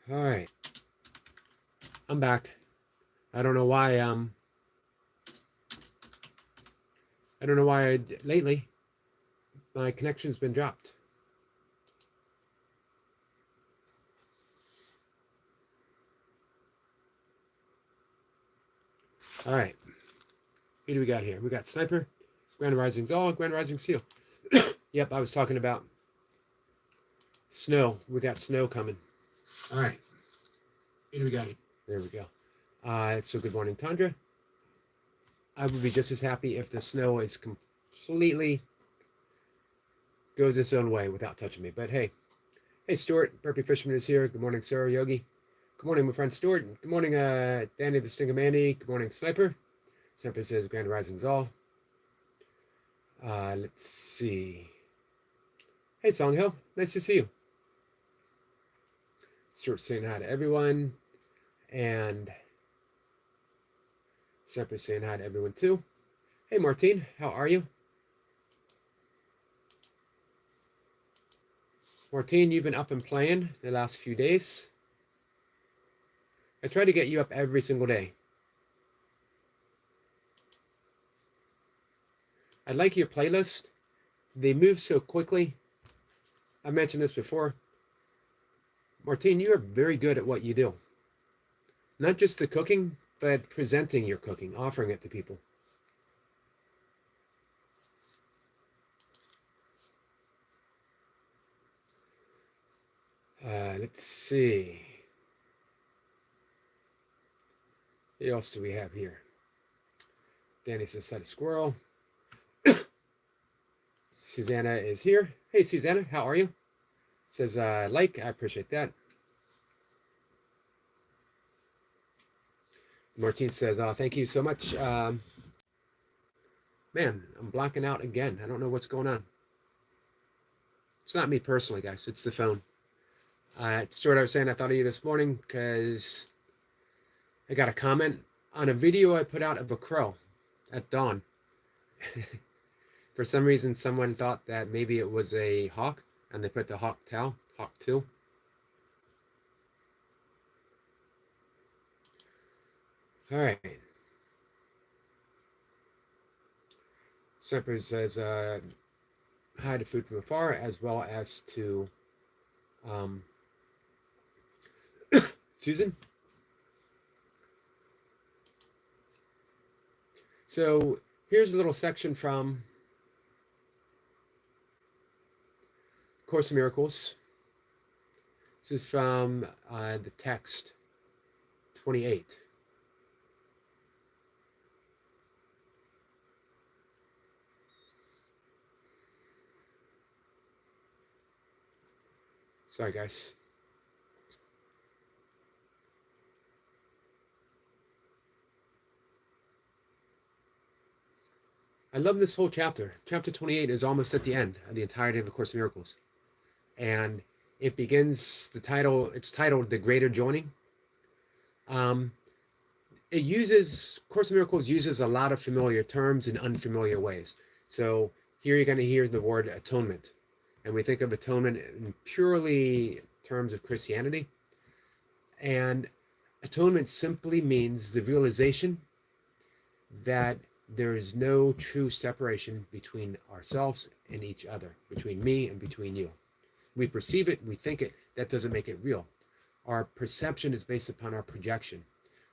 All right, I'm back. I don't know why. I don't know why lately my connection's been dropped. All right, who do we got here? We got Sniper, Grand Rising's all Grand Rising Seal. Yep, I was talking about snow. We got snow coming. All right, who do we got here? There we go. So good morning, Tundra. I would be just as happy if the snow is completely goes its own way without touching me. But hey, Stuart, Burpee Fisherman is here. Good morning, sir, Yogi. Good morning, my friend Stuart. Good morning, Danny the Stingamandy. Good morning, Sniper. Sniper says Grand Rising's all. Let's see. Hey, Songhill. Nice to see you. Stuart saying hi to everyone. And Sniper saying hi to everyone too. Hey, Martine. How are you? Martine, you've been up and playing the last few days. I try to get you up every single day. I like your playlist. They move so quickly. I mentioned this before. Martine, you are very good at what you do. Not just the cooking, but presenting your cooking, offering it to people. Let's see. What else do we have here? Danny says, "Sight of squirrel." Susanna is here. Hey, Susanna, how are you? Says, like, I appreciate that. Martine says, thank you so much. Man, I'm blacking out again. I don't know what's going on. It's not me personally, guys. It's the phone. Stuart, I was saying I thought of you this morning because I got a comment on a video I put out of a crow at dawn. For some reason, someone thought that maybe it was a hawk, and they put the hawk 2. All right. Semper says, hi to Food from Afar, as well as to Susan. So here's a little section from Course in Miracles. This is from the text 28. Sorry, guys. I love this whole chapter. Chapter 28 is almost at the end of the entirety of the Course in Miracles. And it begins, it's titled The Greater Joining. Course in Miracles uses a lot of familiar terms in unfamiliar ways. So here you're going to hear the word atonement. And we think of atonement in purely terms of Christianity. And atonement simply means the realization that there is no true separation between ourselves and each other, between me and between you. We perceive it, we think it, that doesn't make it real. Our perception is based upon our projection.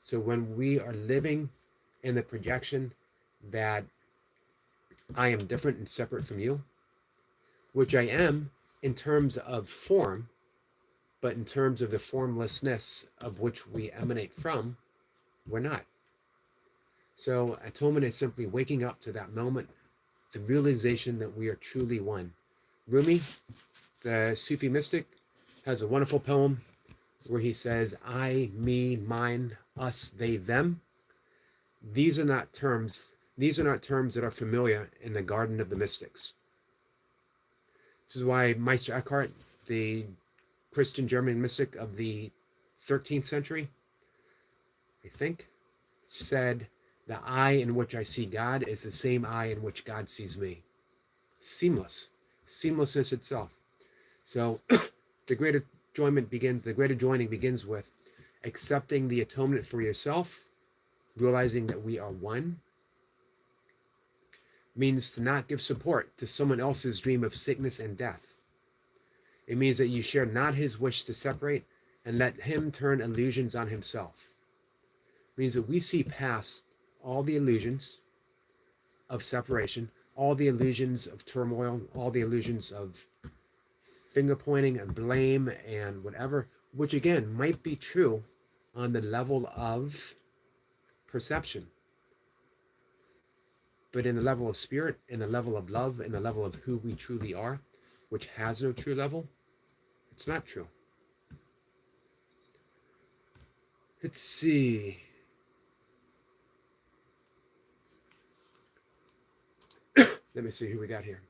So when we are living in the projection that I am different and separate from you, which I am in terms of form, but in terms of the formlessness of which we emanate from, we're not. So atonement is simply waking up to that moment, the realization that we are truly one. Rumi, the Sufi mystic, has a wonderful poem where he says, I, me, mine, us, they, them. These are not terms that are familiar in the garden of the mystics. This is why Meister Eckhart, the Christian German mystic of the 13th century, I think, said, the eye in which I see God is the same eye in which God sees me. Seamlessness itself. So the the greater joining begins with accepting the atonement for yourself, realizing that we are one, means to not give support to someone else's dream of sickness and death. It means that you share not his wish to separate and let him turn illusions on himself. It means that we see past all the illusions of separation, all the illusions of turmoil, all the illusions of finger pointing and blame and whatever, which again might be true on the level of perception. But in the level of spirit, in the level of love, in the level of who we truly are, which has no true level, it's not true. Let's see. Let me see who we got here.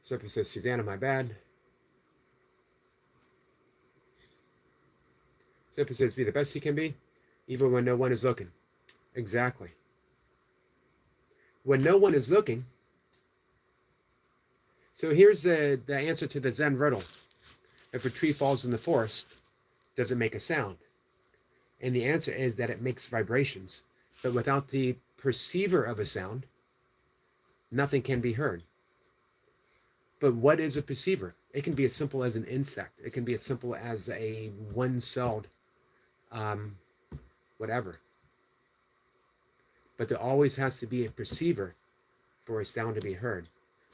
Sophie says, Susanna, my bad. Sophie says, be the best he can be, even when no one is looking. Exactly. When no one is looking. So here's the answer to the Zen riddle. If a tree falls in the forest, does it make a sound? And the answer is that it makes vibrations. But without the perceiver of a sound, nothing can be heard. But what is a perceiver? It can be as simple as an insect. It can be as simple as a one-celled whatever. But there always has to be a perceiver for a sound to be heard.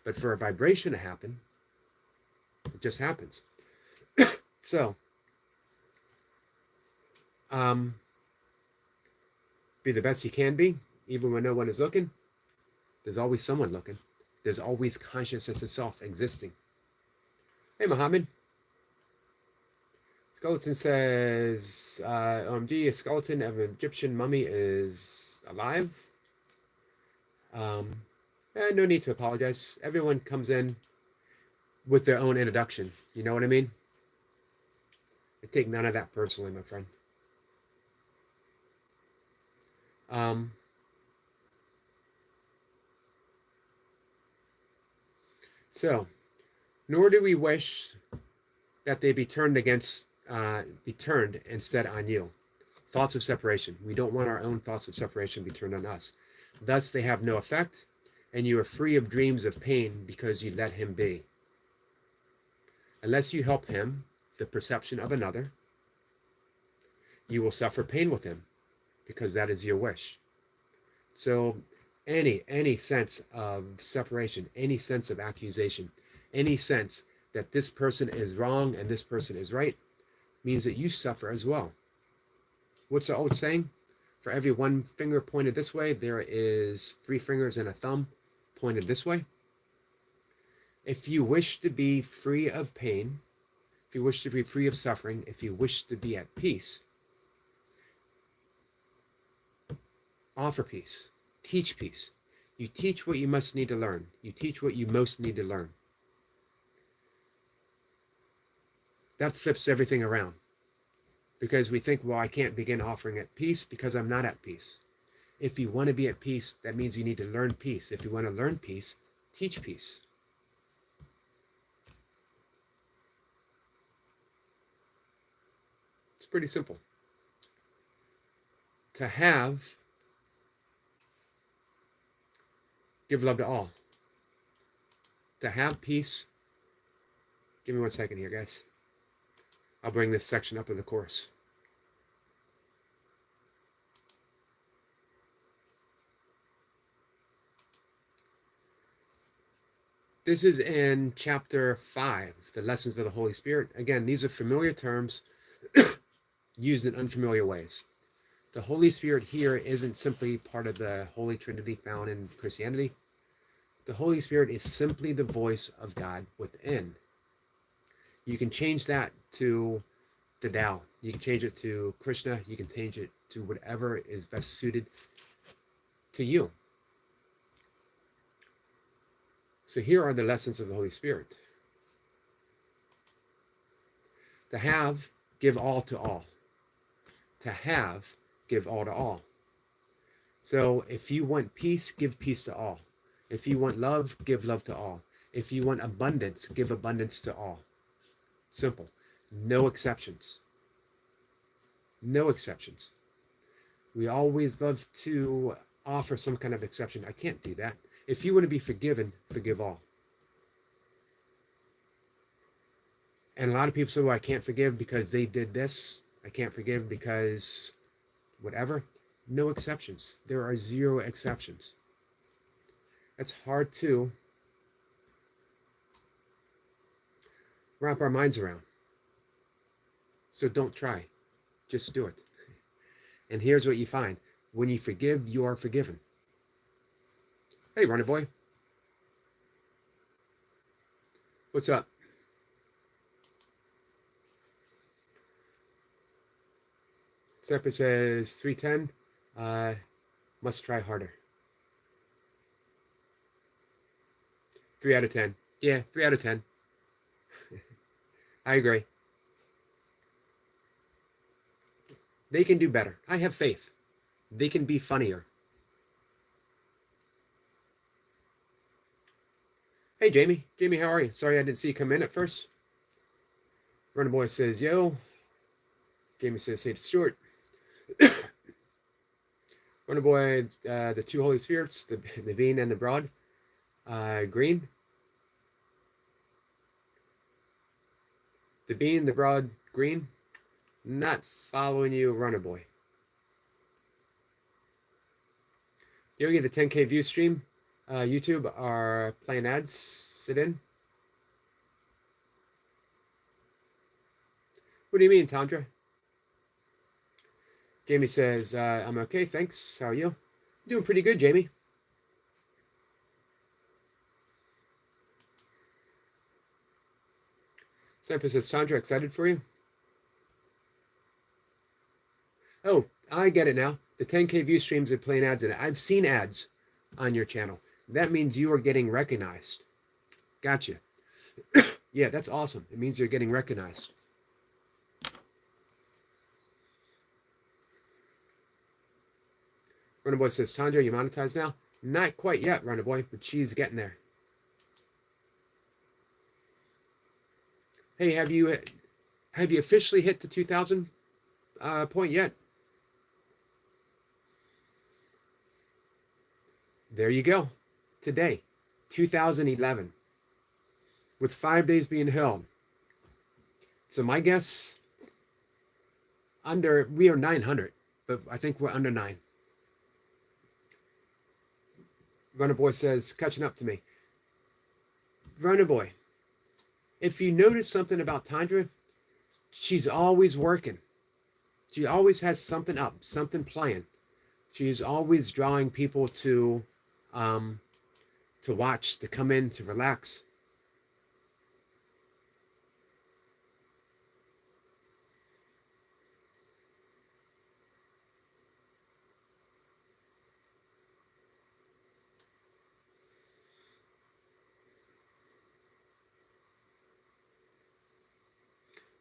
But for a vibration to happen, it just happens. So, be the best you can be, even when no one is looking. There's always someone looking. There's always consciousness itself existing. Hey, Muhammad. Skeleton says, OMG, a skeleton of an Egyptian mummy is alive. No need to apologize. Everyone comes in with their own introduction. You know what I mean? I take none of that personally, my friend. So, nor do we wish that they be turned instead on you. Thoughts of separation. We don't want our own thoughts of separation to be turned on us. Thus, they have no effect, and you are free of dreams of pain because you let him be. Unless you help him, the perception of another, you will suffer pain with him, because that is your wish. So, any sense of separation, any sense of accusation, any sense that this person is wrong and this person is right, means that you suffer as well. What's the old saying? For every one finger pointed this way, there is 3 fingers and a thumb pointed this way. If you wish to be free of pain, if you wish to be free of suffering, if you wish to be at peace, offer peace, teach peace. You teach what you must need to learn. You teach what you most need to learn. That flips everything around. Because we think, well, I can't begin offering at peace because I'm not at peace. If you want to be at peace, that means you need to learn peace. If you want to learn peace, teach peace. It's pretty simple. To have, give love to all. To have peace, give me 1 second here, guys. I'll bring this section up in the course. This is in chapter 5, the lessons of the Holy Spirit. Again, these are familiar terms used in unfamiliar ways. The Holy Spirit here isn't simply part of the Holy Trinity found in Christianity. The Holy Spirit is simply the voice of God within. You can change that to the Tao. You can change it to Krishna. You can change it to whatever is best suited to you. So here are the lessons of the Holy Spirit. To have, give all to all. To have, give all to all. So if you want peace, give peace to all. If you want love, give love to all. If you want abundance, give abundance to all. Simple. No exceptions. No exceptions. We always love to offer some kind of exception. I can't do that. If you want to be forgiven, forgive all. And a lot of people say, well, I can't forgive because they did this. I can't forgive because whatever. No exceptions. There are zero exceptions. That's hard to wrap our minds around. So don't try. Just do it. And here's what you find. When you forgive, you are forgiven. Hey, Runner Boy. What's up? Stepper says 310. Must try harder. 3 out of 10. Yeah, 3 out of 10. I agree. They can do better. I have faith. They can be funnier. Hey, Jamie. Jamie, how are you? Sorry I didn't see you come in at first. Runner Boy says, yo. Jamie says, say to Stuart. Runner Boy, the two Holy Spirits, the bean and the broad. Green. The bean, the broad, green. Not following you, Runner Boy. Yogi, the 10K view stream, YouTube are playing ads. Sit in. What do you mean, Tandra? Jamie says, I'm okay, thanks. How are you? Doing pretty good, Jamie. Sampa says, Tandra, excited for you? Oh, I get it now. The 10K view streams are playing ads in it. I've seen ads on your channel. That means you are getting recognized. Gotcha. Yeah, that's awesome. It means you're getting recognized. Runner Boy says, Tandra, you monetized now? Not quite yet, Runner Boy, but she's getting there. Hey, have you officially hit the 2,000 point yet? There you go. Today, 2011, with 5 days being held. So my guess, we are 900, but I think we're under 9. Runner Boy says, catching up to me. Runner Boy, if you notice something about Tandra, she's always working. She always has something up, something playing. She's always drawing people to watch, to come in, to relax.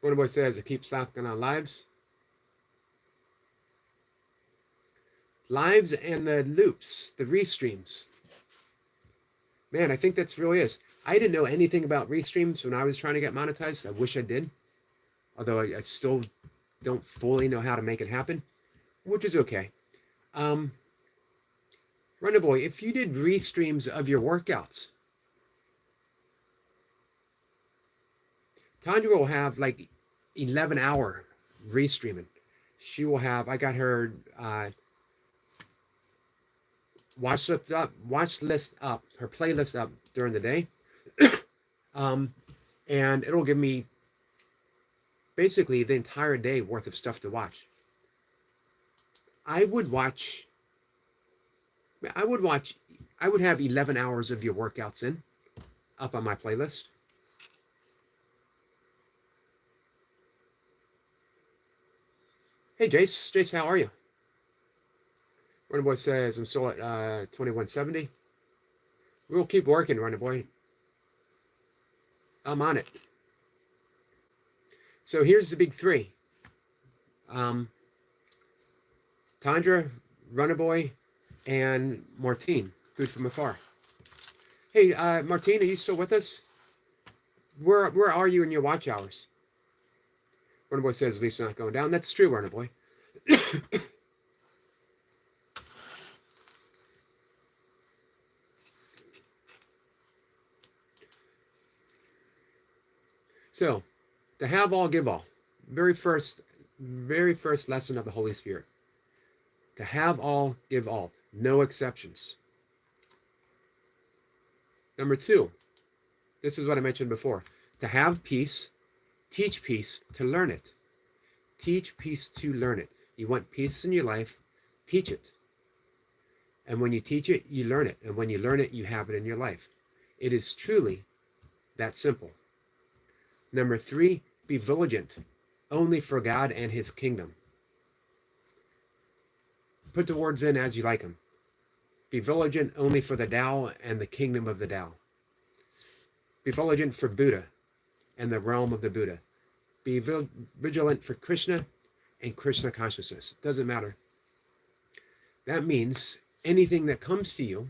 Runner Boy says, I keep slacking on lives. Lives and the loops, the restreams. Man, I think that's really is. I didn't know anything about restreams when I was trying to get monetized. I wish I did. Although I still don't fully know how to make it happen, which is okay. Runner Boy, if you did restreams of your workouts, Tandra will have like 11-hour restreaming. She will have, I got her watch list up, her playlist up during the day. And it'll give me basically the entire day worth of stuff to watch. I would have 11 hours of your workouts up on my playlist. Hey, Jace. Jace, how are you? Runner Boy says, I'm still at 2170. We'll keep working, Runner Boy. I'm on it. So here's the big three. Tandra, Runner Boy, and Martine, Food from Afar. Hey, Martine, are you still with us? Where are you in your watch hours? Runner Boy says Lisa's not going down. That's true, Runner Boy. So, to have all, give all. Very first lesson of the Holy Spirit. To have all, give all. No exceptions. Number 2, this is what I mentioned before. To have peace, teach peace to learn it. Teach peace to learn it. You want peace in your life, teach it. And when you teach it, you learn it. And when you learn it, you have it in your life. It is truly that simple. Number 3, be vigilant, only for God and his kingdom. Put the words in as you like them. Be vigilant only for the Tao and the kingdom of the Tao. Be vigilant for Buddha and the realm of the Buddha. Be vigilant for Krishna and Krishna consciousness. It doesn't matter. That means anything that comes to you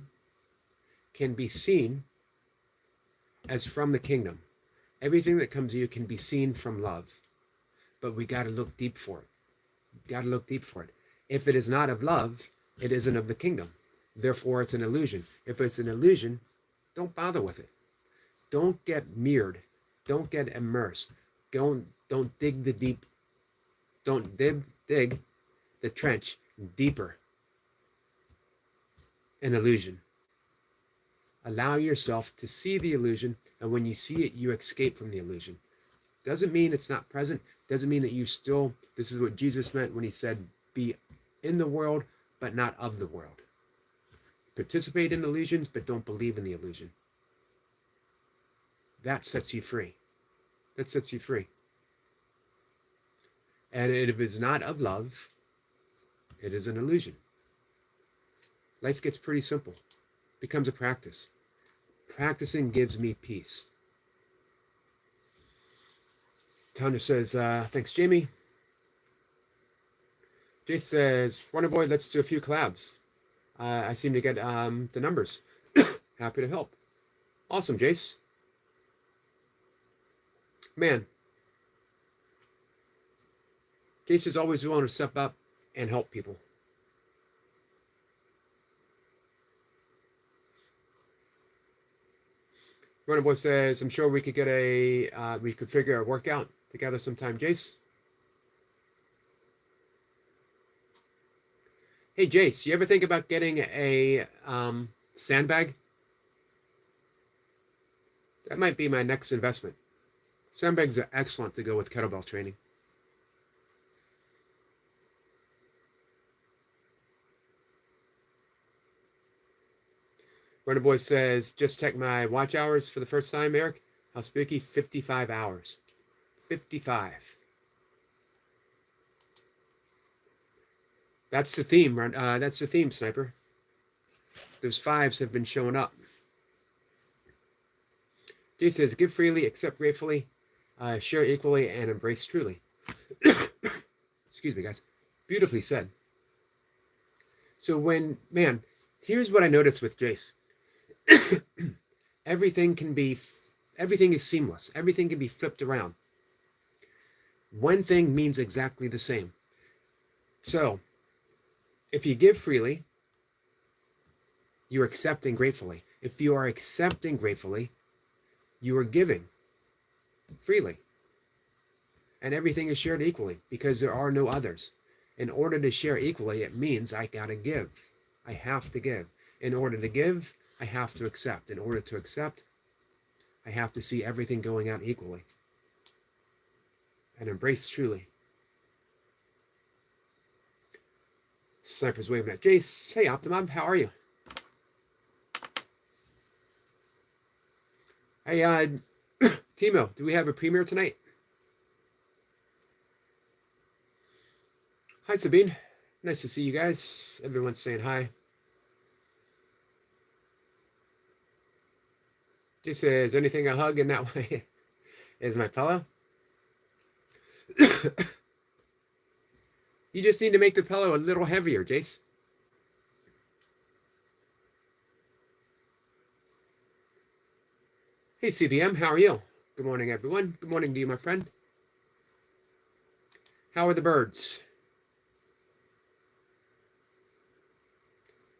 can be seen as from the kingdom. Everything that comes to you can be seen from love. But we got to look deep for it. Got to look deep for it. If it is not of love, it isn't of the kingdom. Therefore, it's an illusion. If it's an illusion, don't bother with it. Don't get mirrored. Don't get immersed. Don't dig the deep. Don't dig the trench deeper. An illusion. Allow yourself to see the illusion, and when you see it, you escape from the illusion. Doesn't mean it's not present. Doesn't mean that you still, this is what Jesus meant when he said, be in the world, but not of the world. Participate in illusions, but don't believe in the illusion. That sets you free. That sets you free. And if it's not of love, it is an illusion. Life gets pretty simple. Becomes a practice. Practicing gives me peace. Tanya says, thanks, Jamie. Jace says, Wonder Boy, let's do a few collabs. I seem to get the numbers. Happy to help. Awesome, Jace. Man. Jace is always willing to step up and help people. Runner Boy says, I'm sure we could get we could figure a workout together sometime, Jace. Hey, Jace, you ever think about getting a sandbag? That might be my next investment. Sandbags are excellent to go with kettlebell training. Runner Boy says, just check my watch hours for the first time, Eric. How spooky, 55 hours. 55. That's the theme, that's the theme, Sniper. Those 5s have been showing up. Jay says, give freely, accept gratefully, share equally, and embrace truly. Excuse me, guys. Beautifully said. So here's what I noticed with Jace. Everything is seamless. Everything can be flipped around. One thing means exactly the same. So, if you give freely, you're accepting gratefully. If you are accepting gratefully, you are giving freely. And everything is shared equally because there are no others. In order to share equally, it means I gotta give. I have to give. In order to give, I have to accept. In order to accept, I have to see everything going out equally. And embrace truly. Sniper's waving at Jace. Hey, Optimum, how are you? Hey, Timo, do we have a premiere tonight? Hi, Sabine. Nice to see you guys. Everyone's saying hi. Jace says, anything a hug in that way is my pillow? You just need to make the pillow a little heavier, Jace. Hey, CBM, how are you? Good morning, everyone. Good morning to you, my friend. How are the birds?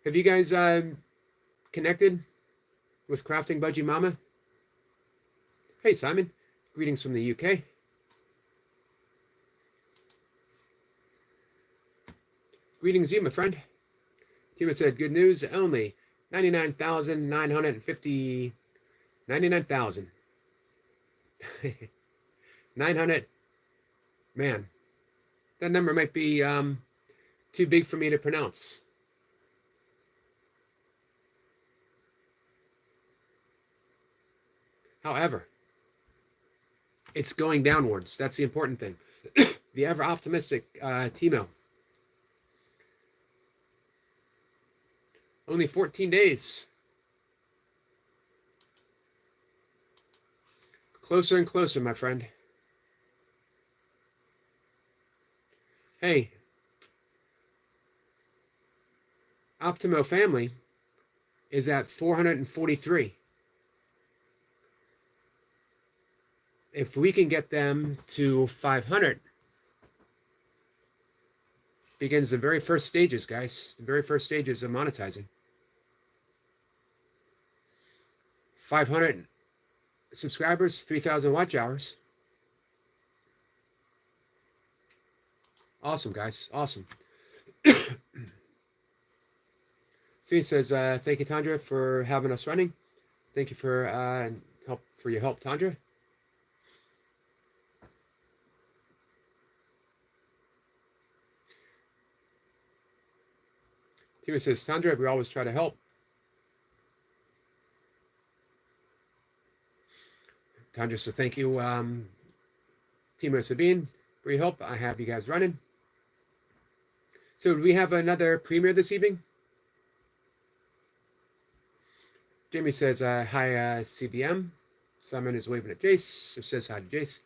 Have you guys connected with Crafting Budgie Mama? Hey, Simon. Greetings from the UK. Greetings, you, my friend. Tima said, good news only. 99,950. 99,000. 900. Man, that number might be too big for me to pronounce. However, it's going downwards. That's the important thing. The ever optimistic Timo. Only 14 days. Closer and closer, my friend. Hey, Optimo family is at 443. If we can get them to 500, begins the very first stages, guys. The very first stages of monetizing. 500 subscribers, 3,000 watch hours. Awesome, guys. Awesome. Steve says, thank you, Tandra, for having us running. Thank you for your help, Tandra. Tima says, Tandra, we always try to help. Tandra says, thank you, Timo Sabine, for your help. I have you guys running. So do we have another premiere this evening? Jamie says, hi, CBM. Simon is waving at Jace. So says hi to Jace.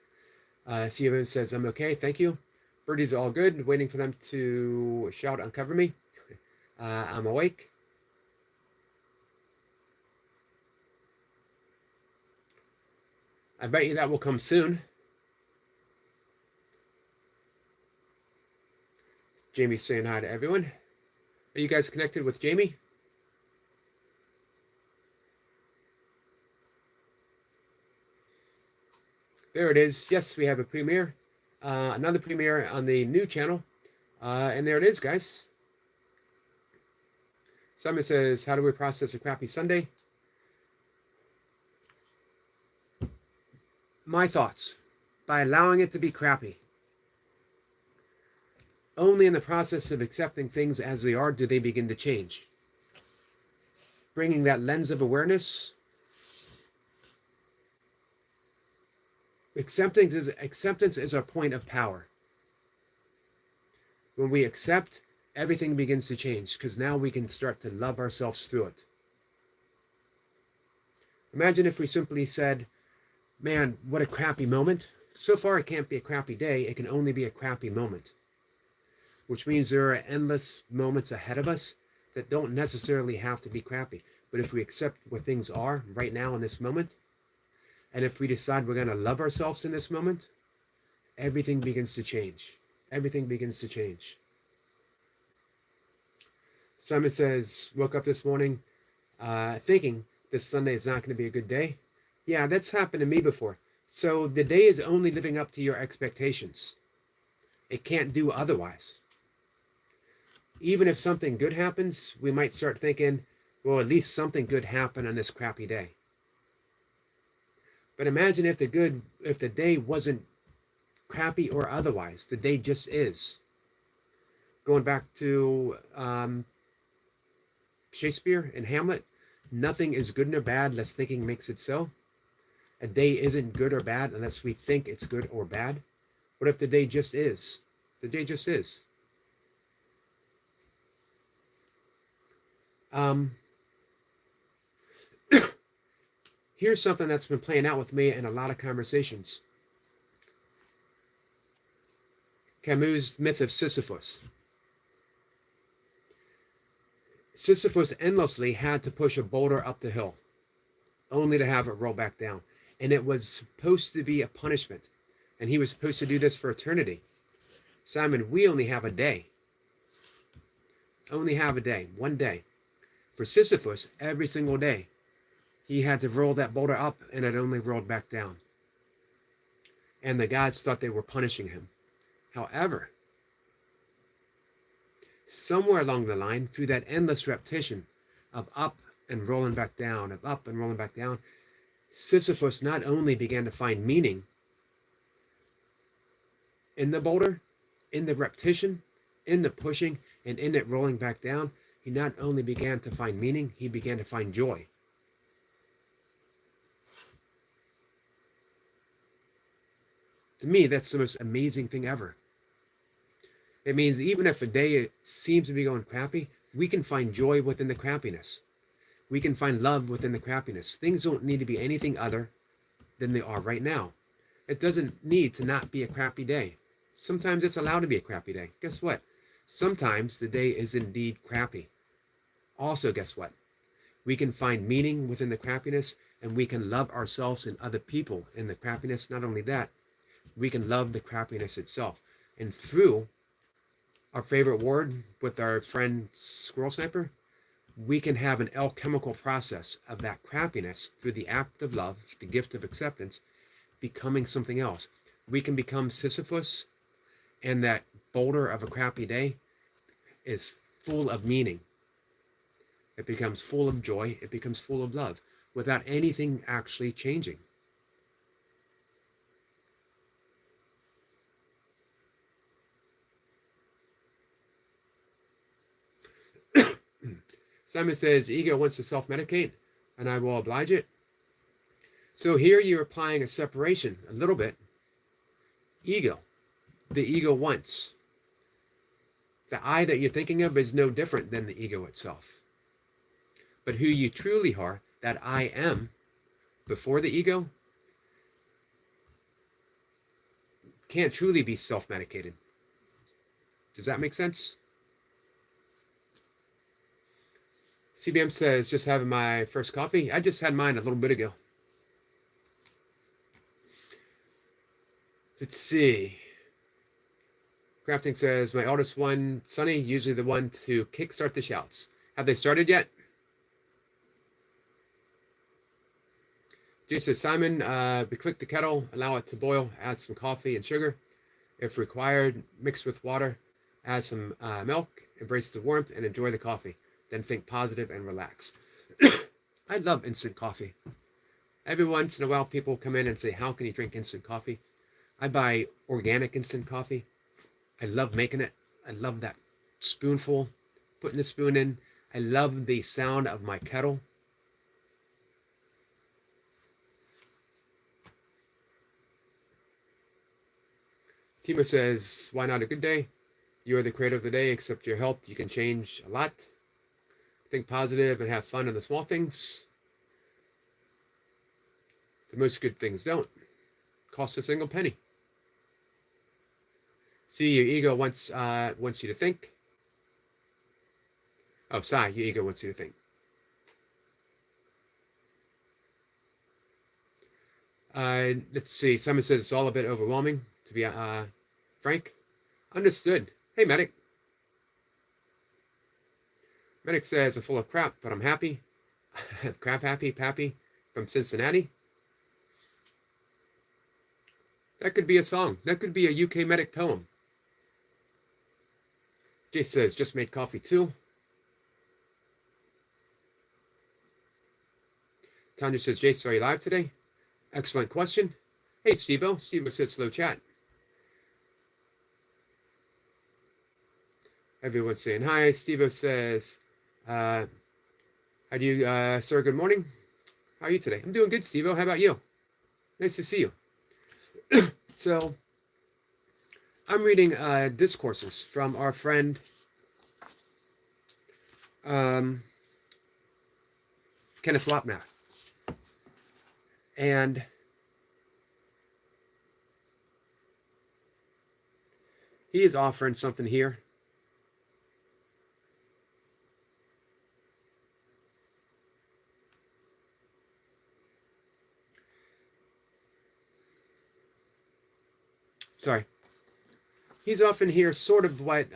CBM says, I'm okay, thank you. Birdies are all good. Waiting for them to shout, uncover me. I'm awake. I bet you that will come soon. Jamie's saying hi to everyone. Are you guys connected with Jamie? There it is. Yes, we have a premiere. Another premiere on the new channel. And there it is, guys. Simon says, how do we process a crappy Sunday? My thoughts. By allowing it to be crappy. Only in the process of accepting things as they are do they begin to change. Bringing that lens of awareness. Acceptance is our point of power. When we accept, everything begins to change because now we can start to love ourselves through it. Imagine if we simply said, man, what a crappy moment. So far, it can't be a crappy day. It can only be a crappy moment. Which means there are endless moments ahead of us that don't necessarily have to be crappy. But if we accept what things are right now in this moment, and if we decide we're going to love ourselves in this moment, everything begins to change. Everything begins to change. Simon says, woke up this morning thinking this Sunday is not going to be a good day. Yeah, that's happened to me before. So the day is only living up to your expectations. It can't do otherwise. Even if something good happens, we might start thinking, well, at least something good happened on this crappy day. But imagine if the day wasn't crappy or otherwise, the day just is. Going back to Shakespeare and Hamlet, nothing is good nor bad unless thinking makes it so. A day isn't good or bad unless we think it's good or bad. What if the day just is? The day just is. Here's something that's been playing out with me in a lot of conversations. Camus' myth of Sisyphus. Sisyphus endlessly had to push a boulder up the hill only to have it roll back down. And it was supposed to be a punishment. And he was supposed to do this for eternity. Simon, we only have a day. Only have a day, one day. For Sisyphus, every single day, he had to roll that boulder up and it only rolled back down. And the gods thought they were punishing him. However, somewhere along the line, through that endless repetition of up and rolling back down, of up and rolling back down, Sisyphus not only began to find meaning in the boulder, in the repetition, in the pushing, and in it rolling back down, he not only began to find meaning, he began to find joy. To me, that's the most amazing thing ever. It means even if a day seems to be going crappy, we can find joy within the crappiness. We can find love within the crappiness. Things don't need to be anything other than they are right now. It doesn't need to not be a crappy day. Sometimes it's allowed to be a crappy day. Guess what? Sometimes the day is indeed crappy. Also, guess what? We can find meaning within the crappiness, and we can love ourselves and other people in the crappiness. Not only that, we can love the crappiness itself. And through our favorite word with our friend Squirrel Sniper, we can have an alchemical process of that crappiness through the act of love, the gift of acceptance, becoming something else. We can become Sisyphus, and that boulder of a crappy day is full of meaning. It becomes full of joy. It becomes full of love without anything actually changing. Simon says, ego wants to self-medicate, and I will oblige it. So here you're applying a separation a little bit. Ego. The ego wants. The I that you're thinking of is no different than the ego itself. But who you truly are, that I am, before the ego, can't truly be self-medicated. Does that make sense? CBM says, just having my first coffee. I just had mine a little bit ago. Let's see. Crafting says, my oldest one, Sonny, usually the one to kickstart the shouts. Have they started yet? Jay says, Simon, we click the kettle, allow it to boil, add some coffee and sugar. If required, mix with water, add some milk, embrace the warmth, and enjoy the coffee. Then think positive and relax. I love instant coffee. Every once in a while, people come in and say, how can you drink instant coffee? I buy organic instant coffee. I love making it. I love that spoonful, putting the spoon in. I love the sound of my kettle. Timo says, why not a good day? You are the creator of the day. Accept your health. You can change a lot. Think positive and have fun in the small things. The most good things don't cost a single penny. See, your ego wants you to think. Oh, Sai, your ego wants you to think. Let's see. Simon says it's all a bit overwhelming, to be frank. Understood. Hey, Medic. Medic says, I'm full of crap, but I'm happy. Crap happy, Pappy from Cincinnati. That could be a song. That could be a UK Medic poem. Jace says, just made coffee too. Tanya says, Jace, are you live today? Excellent question. Hey, Steve-O. Steve-O says, slow chat. Everyone's saying hi. Steve-O says, how do you, sir, good morning. How are you today? I'm doing good, Steve-O. How about you? Nice to see you. So, I'm reading discourses from our friend Kenneth Wapner. And he is offering something here. sorry. He's often here sort of what,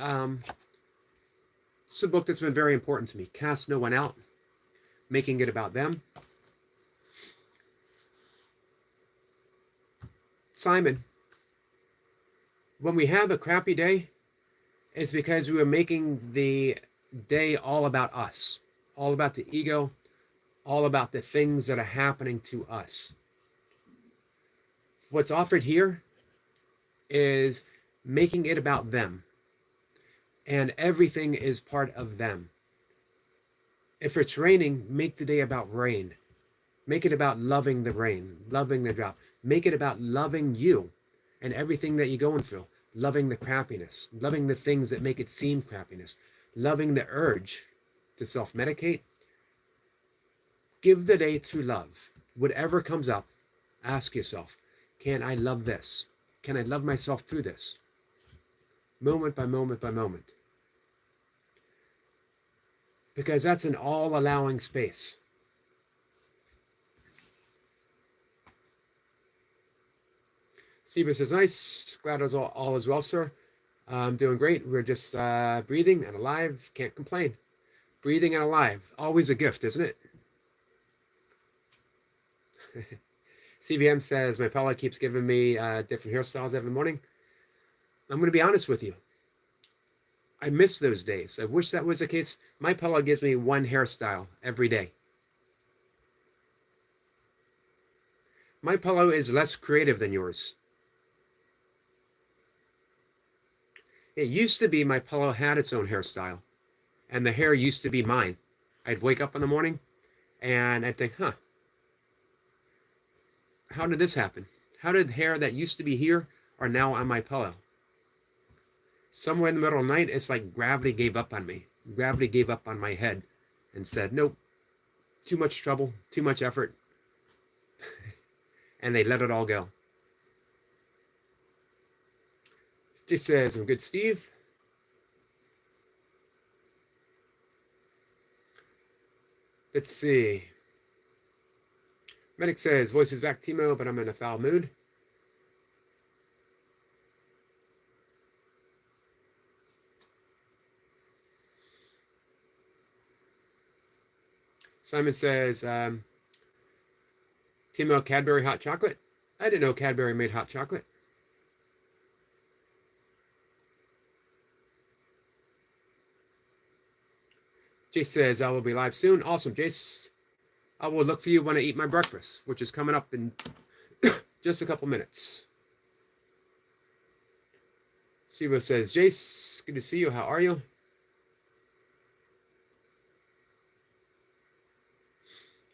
it's a book that's been very important to me. Cast No One Out, making it about them. Simon, when we have a crappy day, it's because we were making the day all about us, all about the ego, all about the things that are happening to us. What's offered here is making it about them. And everything is part of them. If it's raining, make the day about rain. Make it about loving the rain, loving the drop. Make it about loving you and everything that you're going through. Loving the crappiness, loving the things that make it seem crappiness, loving the urge to self-medicate. Give the day to love. Whatever comes up, ask yourself, can I love this? Can I love myself through this? Moment by moment by moment. Because that's an all-allowing space. Siva says, nice. Glad all is well, sir. I'm doing great. We're just breathing and alive. Can't complain. Breathing and alive. Always a gift, isn't it? CVM says, my fella keeps giving me different hairstyles every morning. I'm going to be honest with you. I miss those days. I wish that was the case. My pillow gives me one hairstyle every day. My pillow is less creative than yours. It used to be my pillow had its own hairstyle, and the hair used to be mine. I'd wake up in the morning, and I'd think, how did this happen? How did hair that used to be here are now on my pillow? Somewhere in the middle of the night, it's like gravity gave up on me. Gravity gave up on my head and said, nope, too much trouble, too much effort. And they let it all go. She says, I'm good, Steve. Let's see. Medic says, voice is back, Timo, but I'm in a foul mood. Simon says, Timo, Cadbury hot chocolate. I didn't know Cadbury made hot chocolate. Jace says, I will be live soon. Awesome, Jace. I will look for you when I eat my breakfast, which is coming up in just a couple minutes. Sivo says, Jace, good to see you. How are you?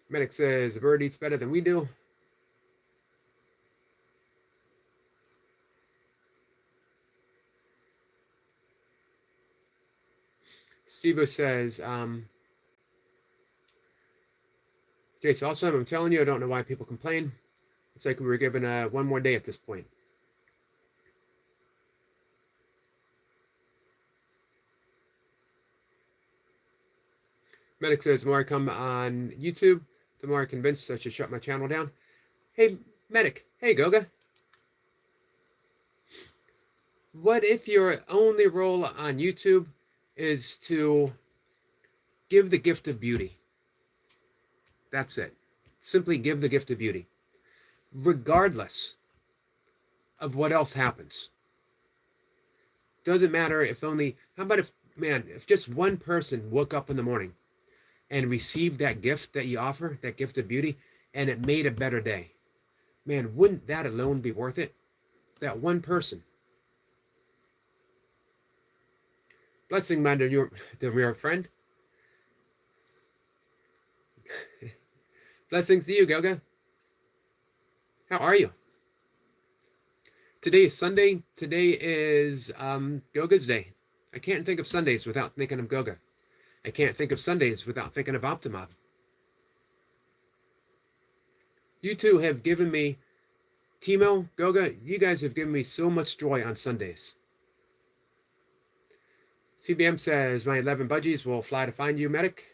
Medic says, the bird eats better than we do. Steve says, Jace, also, I'm telling you, I don't know why people complain. It's like we were given one more day at this point. Medic says, the more I come on YouTube, the more I'm convinced I should shut my channel down. Hey, Medic. Hey, Goga. What if your only role on YouTube is to give the gift of beauty? That's it. Simply give the gift of beauty, regardless of what else happens. Doesn't matter if only, how about if just one person woke up in the morning and received that gift that you offer, that gift of beauty, and it made a better day. Man, wouldn't that alone be worth it? That one person. Blessing, my dear friend. Blessings to you, Goga. How are you? Today is Sunday. Today is Goga's day. I can't think of Sundays without thinking of Goga. I can't think of Sundays without thinking of Optimob. You two have given me, Timo, Goga, you guys have given me so much joy on Sundays. CBM says, my 11 budgies will fly to find you, Medic.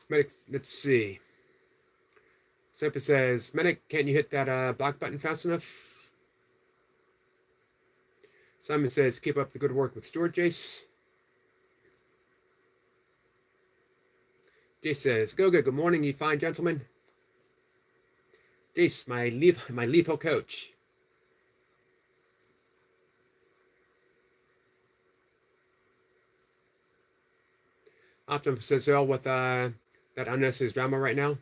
Medic, let's see. Sniper says, Medic, can't you hit that block button fast enough? Simon says, keep up the good work with Stuart, Jace. Jace says, Goga, good morning, you fine gentlemen. Jace, my lethal coach. Optimus says, oh, with that unnecessary drama right now.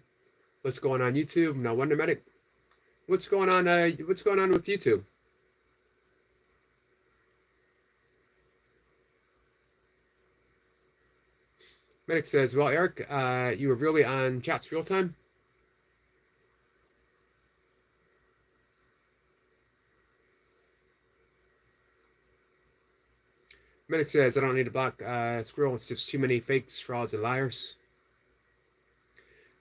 What's going on YouTube? No wonder, Medic. What's going on? What's going on with YouTube? Medic says, well, Eric, you were really on chat's real time. Medic says, I don't need to block Squirrel. It's just too many fakes, frauds, and liars.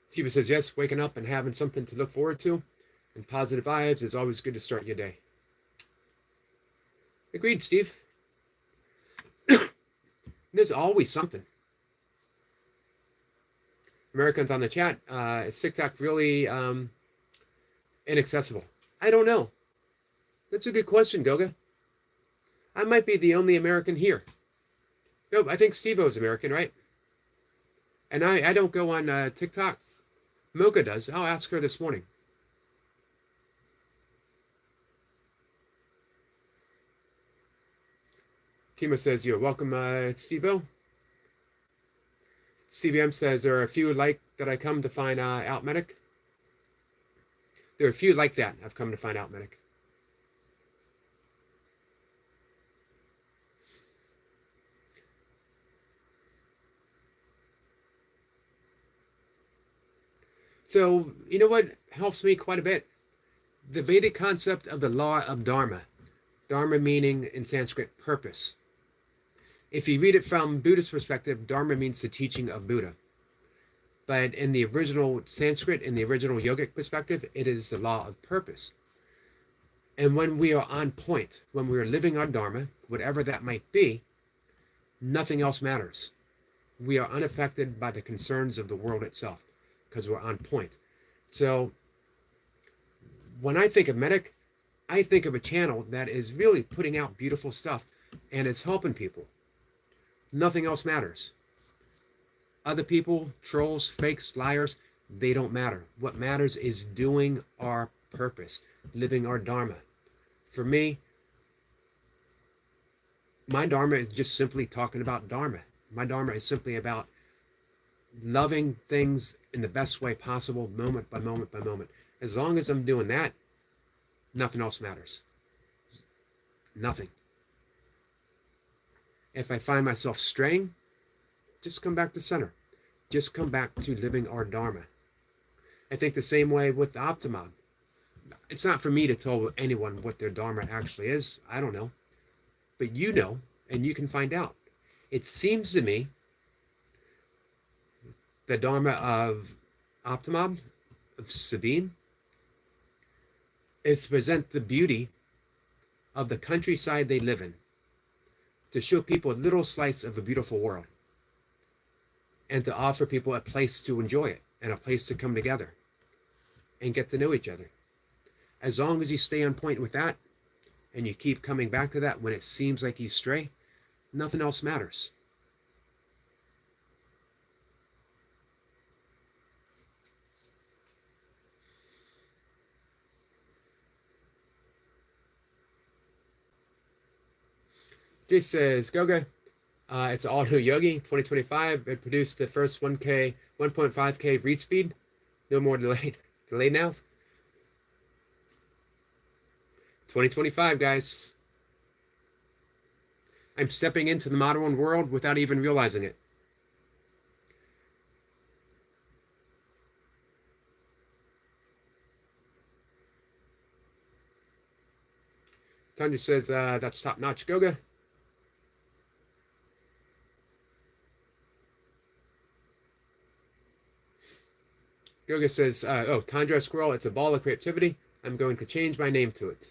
Steve says, yes, waking up and having something to look forward to and positive vibes is always good to start your day. Agreed, Steve. There's always something. Americans on the chat, is TikTok really inaccessible? I don't know. That's a good question, Goga. I might be the only American here. No, I think Steve-O's American, right? And I don't go on TikTok. Mocha does. I'll ask her this morning. Tima says, you're welcome, Steve-O. CBM says, there are a few like that I come to find out, Medic. There are a few like that I've come to find out, Medic. So, you know what helps me quite a bit? The Vedic concept of the law of Dharma. Dharma meaning in Sanskrit, purpose. If you read it from Buddhist perspective, Dharma means the teaching of Buddha. But in the original Sanskrit, in the original yogic perspective, it is the law of purpose. And when we are on point, when we are living our Dharma, whatever that might be, nothing else matters. We are unaffected by the concerns of the world itself because we're on point. So when I think of Medic, I think of a channel that is really putting out beautiful stuff and is helping people. Nothing else matters. Other people, trolls, fakes, liars, they don't matter. What matters is doing our purpose, living our Dharma. For me, my Dharma is just simply talking about Dharma. My Dharma is simply about loving things in the best way possible, moment by moment by moment. As long as I'm doing that, nothing else matters. Nothing. If I find myself straying, just come back to center. Just come back to living our Dharma. I think the same way with the Optimum. It's not for me to tell anyone what their Dharma actually is. I don't know. But you know, and you can find out. It seems to me the Dharma of Optimum, of Sabine, is to present the beauty of the countryside they live in, to show people a little slice of a beautiful world, and to offer people a place to enjoy it and a place to come together and get to know each other. As long as you stay on point with that and you keep coming back to that when it seems like you stray, nothing else matters. Jay says, Goga, it's all new Yogi 2025. It produced the first 1.5K read speed. No more delayed now. 2025, guys. I'm stepping into the modern world without even realizing it. Tanya says, that's top notch, Goga. Goga says, oh, Tundra Squirrel, it's a ball of creativity. I'm going to change my name to it.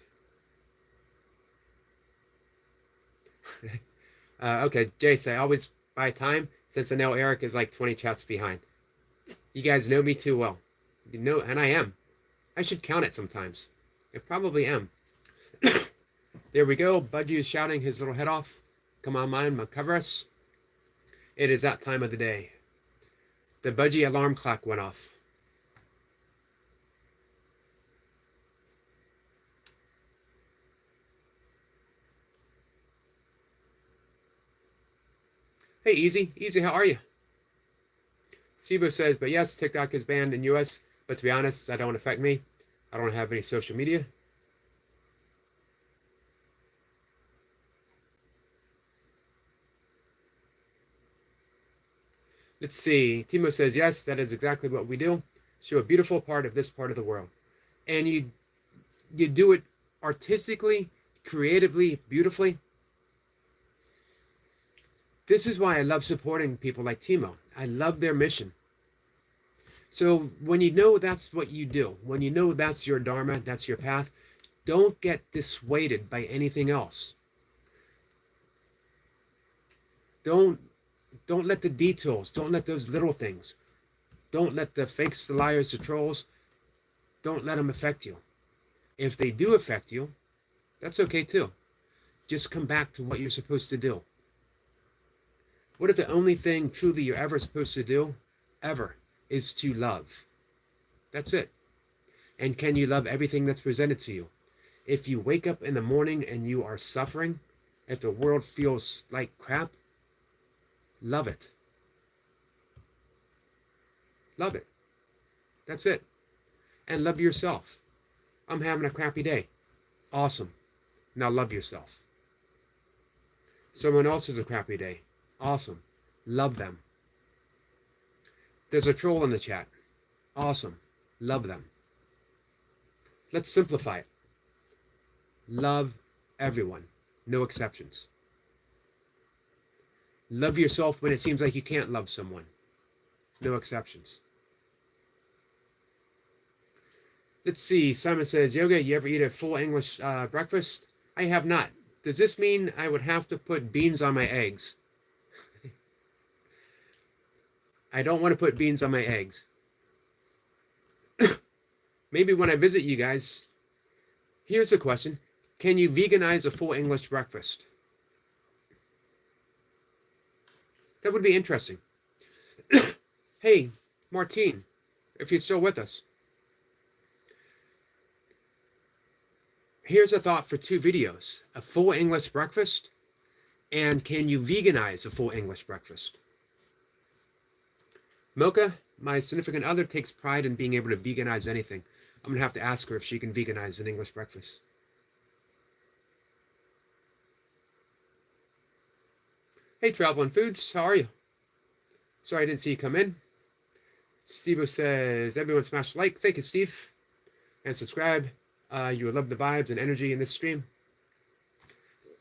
Okay, Jace, I always buy time since I know Eric is like 20 chats behind. You guys know me too well. You know, and I am. I should count it sometimes. I probably am. There we go. Budgie is shouting his little head off. Come on, mine, cover us. It is that time of the day. The Budgie alarm clock went off. Hey, Easy. Easy, how are you? Sibo says, but yes, TikTok is banned in US, but to be honest, that don't affect me. I don't have any social media. Let's see. Timo says, yes, that is exactly what we do. Show a beautiful part of this part of the world. And you do it artistically, creatively, beautifully. This is why I love supporting people like Timo. I love their mission. So when you know that's what you do, when you know that's your dharma, that's your path, don't get dissuaded by anything else. Don't let the details, don't let those little things, don't let the fakes, the liars, the trolls, don't let them affect you. If they do affect you, that's okay too. Just come back to what you're supposed to do. What if the only thing truly you're ever supposed to do, ever, is to love? That's it. And can you love everything that's presented to you? If you wake up in the morning and you are suffering, if the world feels like crap, love it. Love it. That's it. And love yourself. I'm having a crappy day. Awesome. Now love yourself. Someone else has a crappy day. Awesome. Love them. There's a troll in the chat. Awesome. Love them. Let's simplify it. Love everyone. No exceptions. Love yourself when it seems like you can't love someone. No exceptions. Let's see. Simon says, Yoga, you ever eat a full English breakfast? I have not. Does this mean I would have to put beans on my eggs? I don't want to put beans on my eggs. Maybe when I visit you guys. Here's a question. Can you veganize a full English breakfast? That would be interesting. Hey, Martine, if you're still with us. Here's a thought for 2 videos. A full English breakfast, and can you veganize a full English breakfast? Mocha, my significant other, takes pride in being able to veganize anything. I'm going to have to ask her if she can veganize an English breakfast. Hey, Traveling Foods, how are you? Sorry I didn't see you come in. Steve says, everyone smash like. Thank you, Steve. And subscribe. You will love the vibes and energy in this stream.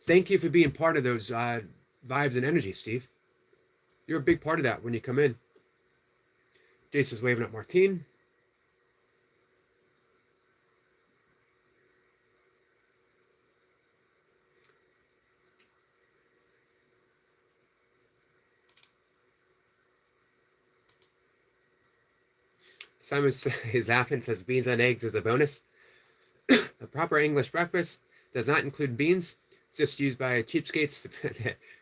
Thank you for being part of those vibes and energy, Steve. You're a big part of that when you come in. Jason's waving at Martine. Simon is laughing, says beans and eggs is a bonus. A proper English breakfast does not include beans. It's just used by cheapskates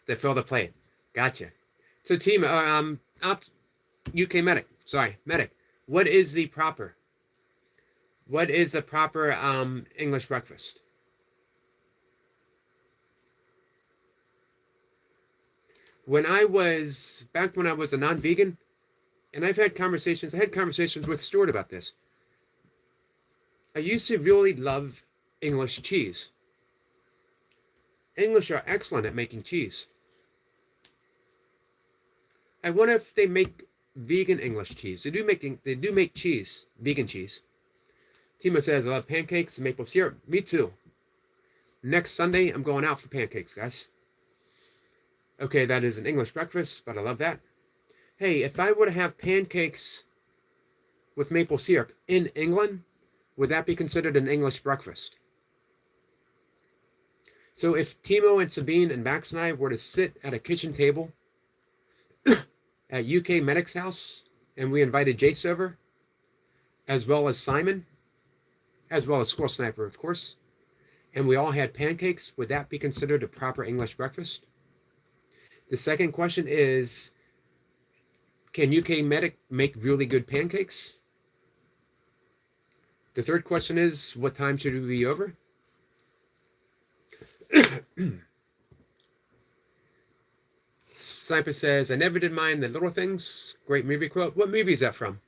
to fill the plate. Gotcha. So team, UK Medic, Medic. What is the proper English breakfast? When I was a non-vegan, and I had conversations with Stuart about this. I used to really love English cheese. English are excellent at making cheese. I wonder if they make vegan English cheese. They do make cheese, vegan cheese. Timo says, I love pancakes and maple syrup. Me too. Next Sunday, I'm going out for pancakes, guys. Okay, that is an English breakfast, but I love that. Hey, if I were to have pancakes with maple syrup in England, would that be considered an English breakfast? So if Timo and Sabine and Max and I were to sit at a kitchen table at UK Medic's house and we invited Jace over, as well as Simon, as well as Squirrel Sniper, of course, and we all had pancakes, would that be considered a proper English breakfast? The second question is, can UK Medic make really good pancakes? The third question is, what time should we be over? Sniper says, I never did mind the little things. Great movie quote. What movie is that from?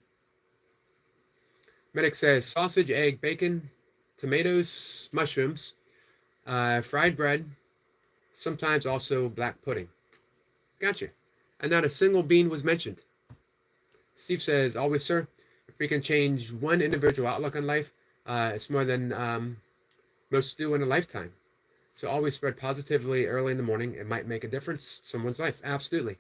Medic says, sausage, egg, bacon, tomatoes, mushrooms, fried bread, sometimes also black pudding. Gotcha. And not a single bean was mentioned. Steve says, always, sir, if we can change one individual outlook on life, it's more than most do in a lifetime. So always spread positively early in the morning. It might make a difference in someone's life. Absolutely.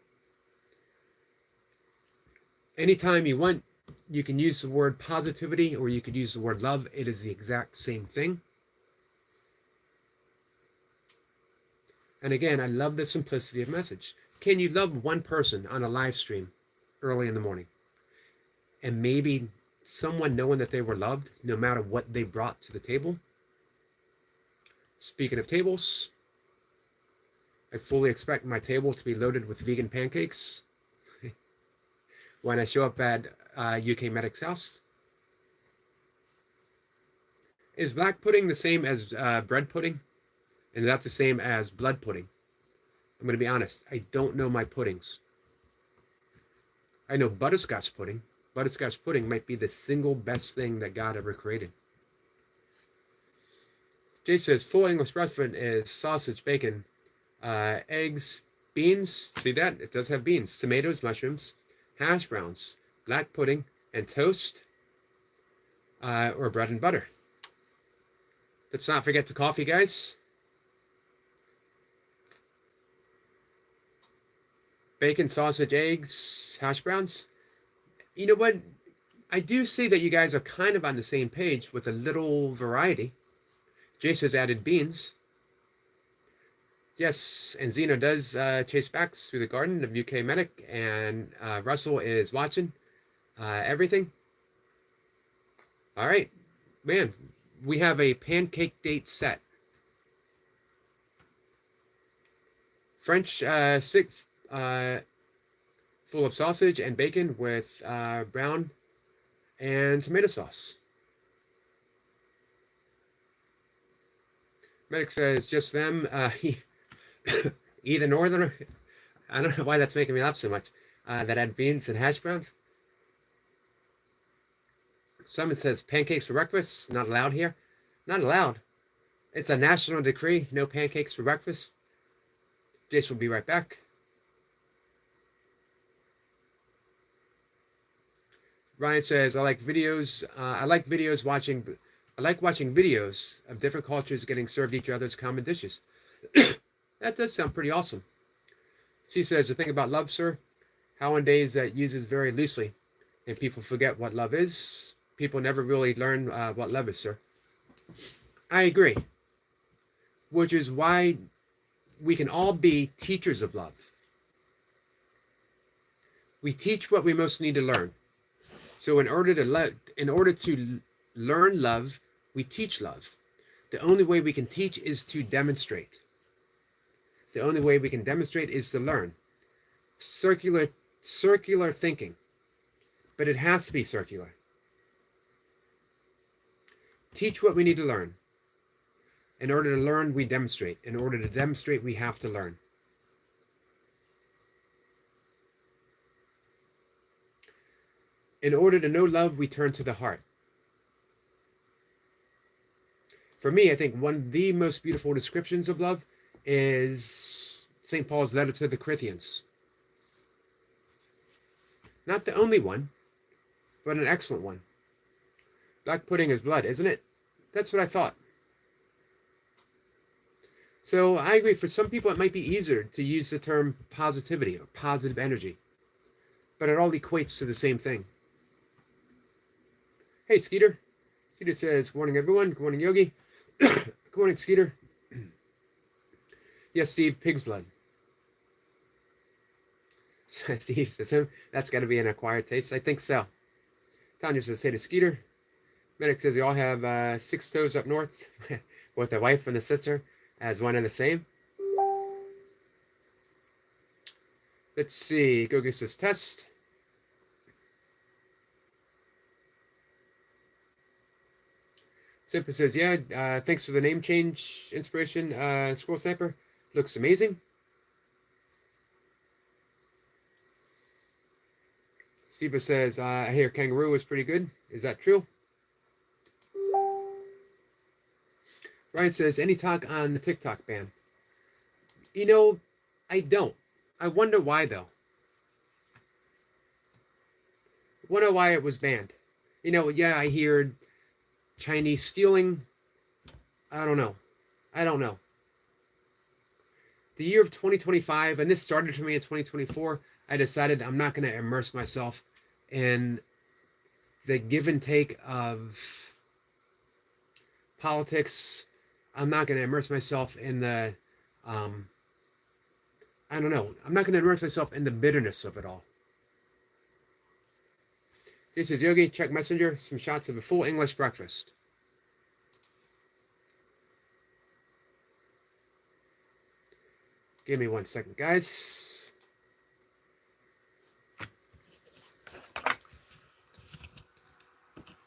Anytime you want, you can use the word positivity or you could use the word love. It is the exact same thing. And again, I love the simplicity of message. Can you love one person on a live stream early in the morning? And maybe someone knowing that they were loved, no matter what they brought to the table. Speaking of tables, I fully expect my table to be loaded with vegan pancakes when I show up at UK Medic's house. Is black pudding the same as bread pudding? And that's the same as blood pudding? I'm going to be honest, I don't know my puddings. I know butterscotch pudding. Butterscotch pudding might be the single best thing that God ever created. Jay says, full English breakfast is sausage, bacon, eggs, beans. See that? It does have beans. Tomatoes, mushrooms, hash browns, black pudding, and toast, or bread and butter. Let's not forget the coffee, guys. Bacon, sausage, eggs, hash browns. You know what? I do see that you guys are kind of on the same page with a little variety. Jace has added beans. Yes, and Zeno does chase backs through the garden of UK Medic, and Russell is watching everything. All right, man, we have a pancake date set. French stick full of sausage and bacon with brown and tomato sauce. Medic says, just them, either northern, I don't know why that's making me laugh so much, that add beans and hash browns. Someone says, pancakes for breakfast, not allowed here. Not allowed. It's a national decree, no pancakes for breakfast. Jace will be right back. Ryan says, I like watching videos of different cultures getting served each other's common dishes. That does sound pretty awesome. C says, the thing about love, sir, how in days that uses very loosely, and people forget what love is, people never really learn what love is, sir. I agree. Which is why we can all be teachers of love. We teach what we most need to learn. So in order to learn love, we teach love. The only way we can teach is to demonstrate. The only way we can demonstrate is to learn. Circular thinking. But it has to be circular. Teach what we need to learn. In order to learn, we demonstrate. In order to demonstrate, we have to learn. In order to know love, we turn to the heart. For me, I think one of the most beautiful descriptions of love is St. Paul's letter to the Corinthians. Not the only one, but an excellent one. Black pudding is blood, isn't it? That's what I thought. So I agree, for some people it might be easier to use the term positivity or positive energy, but it all equates to the same thing. Hey, Skeeter. Skeeter says, good morning, everyone. Good morning, Yogi. Good morning, Skeeter. Yes, Steve, pig's blood. Steve says, that's got to be an acquired taste. I think so. Tanya says, say to Skeeter. Medic says, you all have 6 toes up north with a wife and a sister as one and the same. Let's see. Go get this test. Simpa says, yeah, thanks for the name change inspiration, Squirrel Sniper. Looks amazing. Siva says, I hear kangaroo was pretty good. Is that true? Ryan says, any talk on the TikTok ban? You know, I don't. I wonder why, though. I wonder why it was banned. You know, yeah, I hear Chinese stealing. I don't know. I don't know. The year of 2025, and this started for me in 2024, I decided I'm not going to immerse myself in the give and take of politics. I'm not going to immerse myself in the, I don't know. I'm not going to immerse myself in the bitterness of it all. Jason Yogi, check Messenger, some shots of a full English breakfast. Give me 1 second, guys.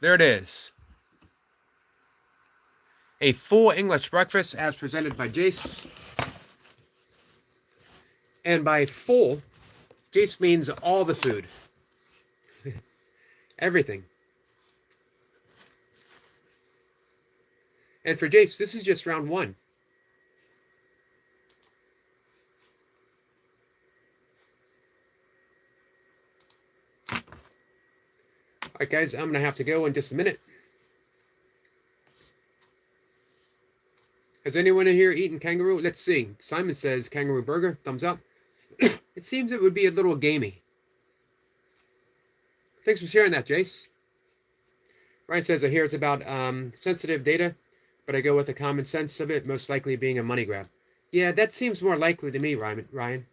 There it is. A full English breakfast as presented by Jace. And by full, Jace means all the food. Everything. And for Jace, this is just round 1. All right, guys, I'm going to have to go in just a minute. Has anyone in here eaten kangaroo? Let's see. Simon says kangaroo burger. Thumbs up. It seems it would be a little gamey. Thanks for sharing that, Jace. Ryan says, I hear it's about sensitive data, but I go with the common sense of it, most likely being a money grab. Yeah, that seems more likely to me, Ryan.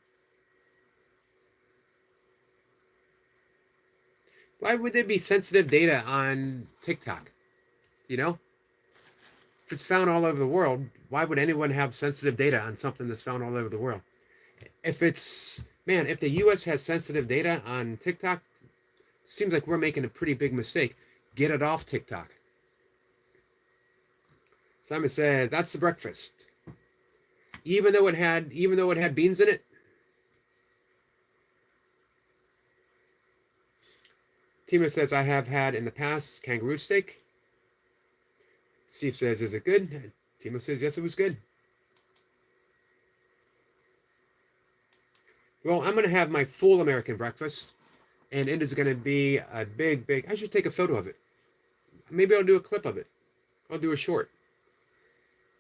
Why would there be sensitive data on TikTok? You know? If it's found all over the world, why would anyone have sensitive data on something that's found all over the world? If it's, man, if the US has sensitive data on TikTok, seems like we're making a pretty big mistake. Get it off TikTok. Simon said, that's the breakfast. Even though it had beans in it. Timo says, I have had in the past kangaroo steak. Steve says, is it good? Timo says, yes, it was good. Well, I'm going to have my full American breakfast, and it is going to be a big, I should take a photo of it. Maybe I'll do a clip of it. I'll do a short.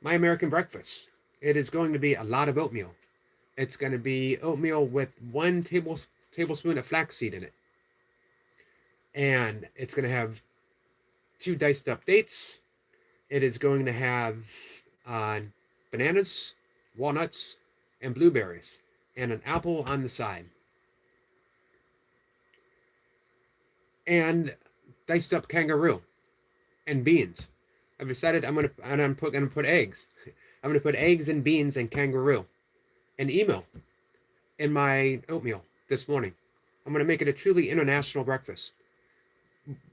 My American breakfast. It is going to be a lot of oatmeal. It's going to be oatmeal with 1 tablespoon of flaxseed in it. And it's going to have 2 diced up dates. It is going to have bananas, walnuts, and blueberries, and an apple on the side. And diced up kangaroo and beans. I've decided I'm gonna put eggs. I'm gonna put eggs and beans and kangaroo and emo in my oatmeal this morning. I'm gonna make it a truly international breakfast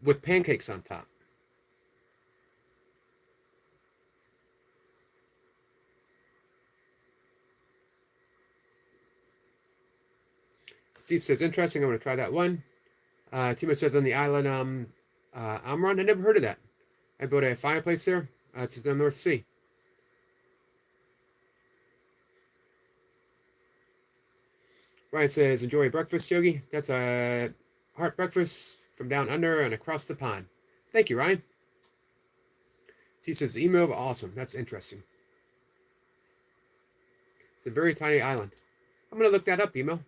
with pancakes on top. Steve says, interesting. I'm going to try that one. Timo says, on the island Amron. I never heard of that. I built a fireplace there. It's in the North Sea. Ryan says, enjoy your breakfast, Yogi. That's a heart breakfast from down under and across the pond. Thank you, Ryan. He says, emo, awesome. That's interesting. It's a very tiny island. I'm going to look that up, emo.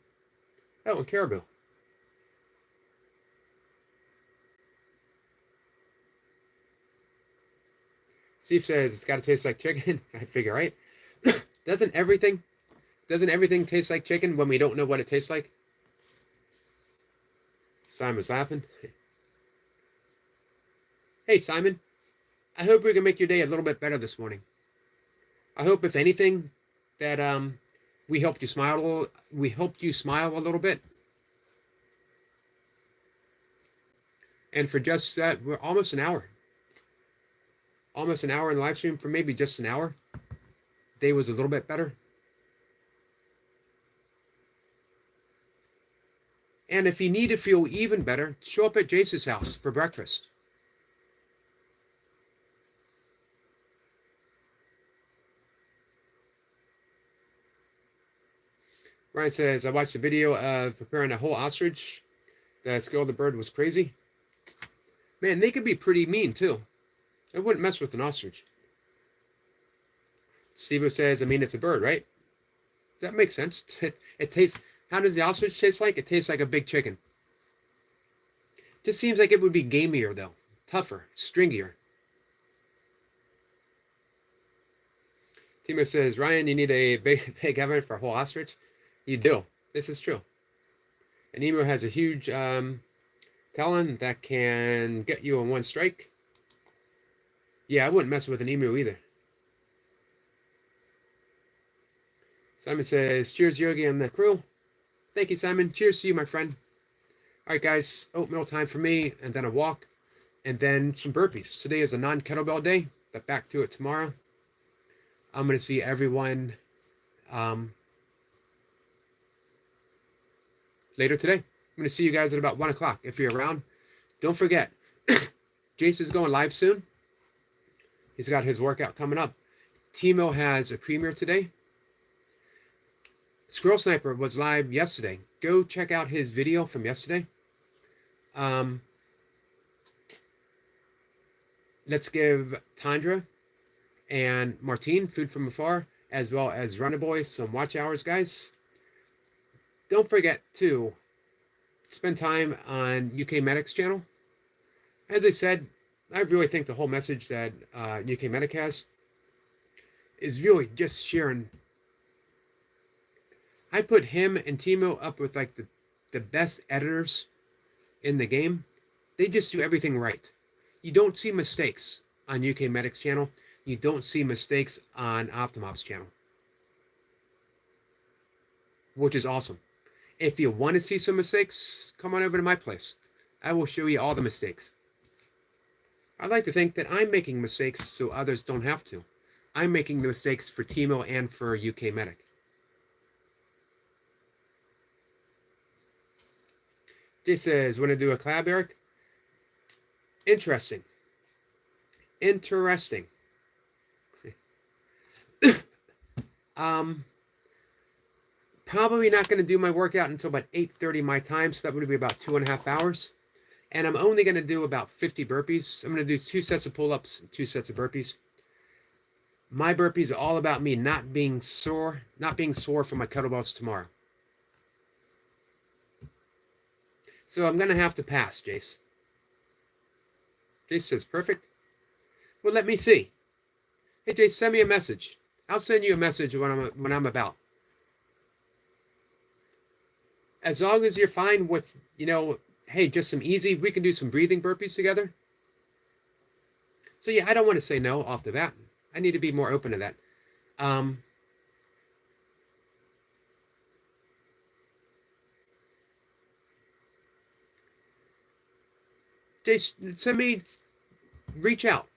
Oh, and caribou. Steve says it's got to taste like chicken. I figure, right? Doesn't everything taste like chicken when we don't know what it tastes like? Simon was laughing. Hey, Simon. I hope we can make your day a little bit better this morning. I hope, if anything, that we helped you smile a little. We helped you smile a little bit. And for just that, we're almost an hour. Almost an hour in the live stream, for maybe just an hour. Day was a little bit better. And if you need to feel even better, show up at Jace's house for breakfast. Ryan says, I watched a video of preparing a whole ostrich. The skill of the bird was crazy. Man, they could be pretty mean too. I wouldn't mess with an ostrich. Steve says, I mean, it's a bird, right? That makes sense. It tastes, how does the ostrich taste like? It tastes like a big chicken. Just seems like it would be gamier though. Tougher, stringier. Timo says, Ryan, you need a big oven for a whole ostrich? You do. This is true. An emu has a huge talon that can get you in one strike. Yeah, I wouldn't mess with an emu either. Simon says, cheers, Yogi, and the crew. Thank you, Simon. Cheers to you, my friend. All right, guys, oatmeal time for me, and then a walk, and then some burpees. Today is a non-kettlebell day, but back to it tomorrow. I'm going to see everyone later today. I'm going to see you guys at about 1 o'clock. If you're around, don't forget, Jace is going live soon. He's got his workout coming up. Timo has a premiere today. Squirrel Sniper was live yesterday. Go check out his video from yesterday. Let's give Tandra and Martine food from afar, as well as Runner Boy, some watch hours, guys. Don't forget to spend time on UK Medic's channel. As I said, I really think the whole message that UK Medic has is really just sharing. I put him and Timo up with like the best editors in the game. They just do everything right. You don't see mistakes on UK Medic's channel. You don't see mistakes on Optimop's channel, which is awesome. If you want to see some mistakes, come on over to my place. I will show you all the mistakes. I like to think that I'm making mistakes so others don't have to. I'm making the mistakes for Timo and for UK Medic. Jay says, want to do a collab, Eric? Interesting. Interesting. Probably not going to do my workout until about 8:30 my time, so that would be about 2.5 hours. And I'm only going to do about 50 burpees. I'm going to do 2 sets of pull-ups and 2 sets of burpees. My burpees are all about me not being sore from my kettlebells tomorrow. So I'm going to have to pass, Jace. Jace says, perfect. Well, let me see. Hey, Jace, send me a message. I'll send you a message when I'm about. As long as you're fine with, hey, just some easy, we can do some breathing burpees together. So yeah, I don't want to say no off the bat. I need to be more open to that. Jace, reach out.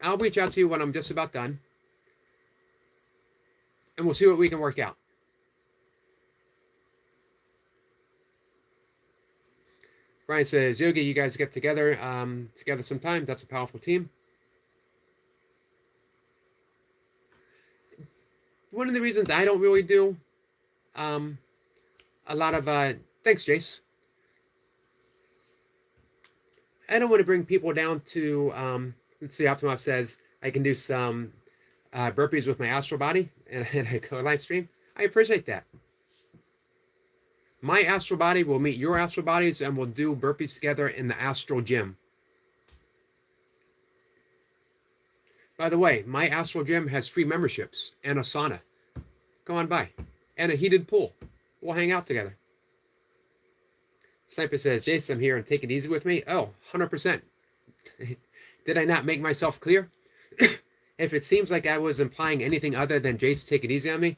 I'll reach out to you when I'm just about done. And we'll see what we can work out. Brian says, Yogi, you guys get together sometime. That's a powerful team. One of the reasons I don't really do a lot of thanks, Jace. I don't want to bring people down to let's see, Optimop says I can do some burpees with my astral body and I go live stream. I appreciate that. My astral body will meet your astral bodies and we'll do burpees together in the astral gym. By the way, my astral gym has free memberships and a sauna. Come on by. And a heated pool. We'll hang out together. Sniper says, Jace, I'm here and take it easy with me. Oh, 100%. Did I not make myself clear? If it seems like I was implying anything other than Jace, take it easy on me,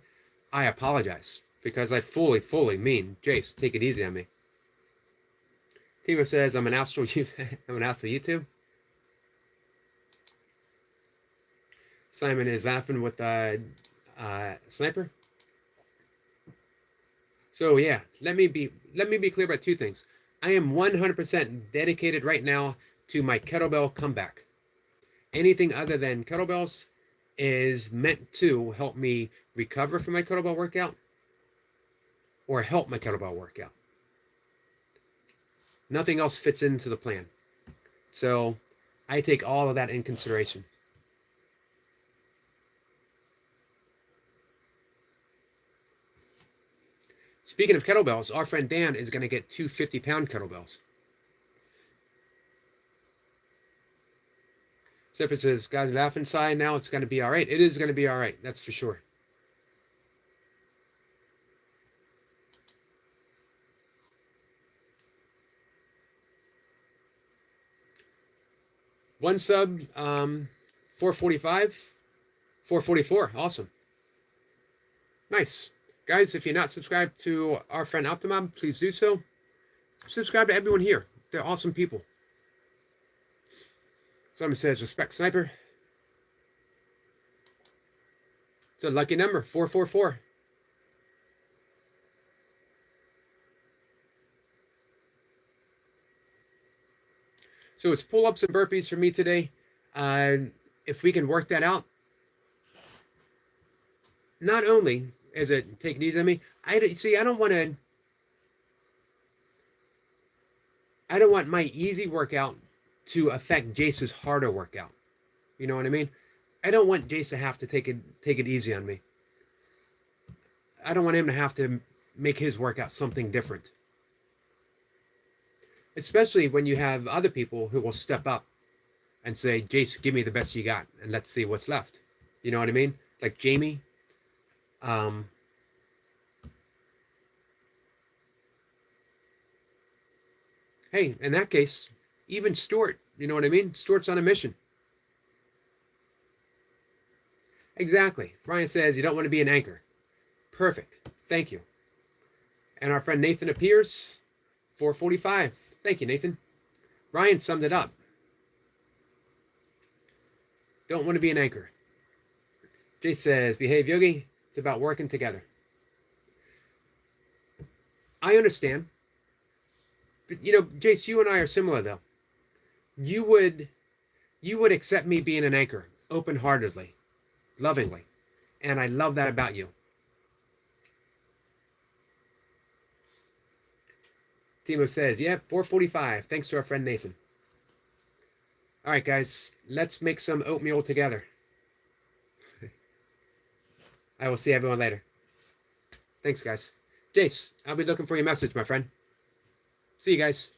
I apologize, because I fully mean Jace, take it easy on me. Timo says, I'm an astral YouTube. Simon is laughing with Sniper. So yeah, let me be clear about two things. I am 100% dedicated right now to my kettlebell comeback. Anything other than kettlebells is meant to help me recover from my kettlebell workout or help my kettlebell workout. Nothing else fits into the plan. So I take all of that in consideration. Speaking of kettlebells, our friend Dan is going to get 2 50-pound kettlebells. Stepper says, guys, laugh inside now. It's going to be all right. It is going to be all right. That's for sure. One sub, 445, 444. Awesome. Nice. Guys, if you're not subscribed to our friend Optimum, please do so. Subscribe to everyone here. They're awesome people. Someone says, respect Sniper. It's a lucky number, 444. So it's pull-ups and burpees for me today. If we can work that out, not only is it take it easy on me, I don't want my easy workout to affect Jace's harder workout. You know what I mean? I don't want Jace to have to take it easy on me. I don't want him to have to make his workout something different. Especially when you have other people who will step up and say, Jace, give me the best you got, and let's see what's left. You know what I mean? Like Jamie. Hey, in that case, even Stuart, you know what I mean? Stuart's on a mission. Exactly. Brian says you don't want to be an anchor. Perfect. Thank you. And our friend Nathan appears, 445. Thank you, Nathan. Ryan summed it up. Don't want to be an anchor. Jay says, behave, Yogi. It's about working together. I understand. But, Jace, you and I are similar, though. You would accept me being an anchor, open-heartedly, lovingly. And I love that about you. Timo says, yeah, 445. Thanks to our friend Nathan. All right, guys, let's make some oatmeal together. I will see everyone later. Thanks, guys. Jace, I'll be looking for your message, my friend. See you guys.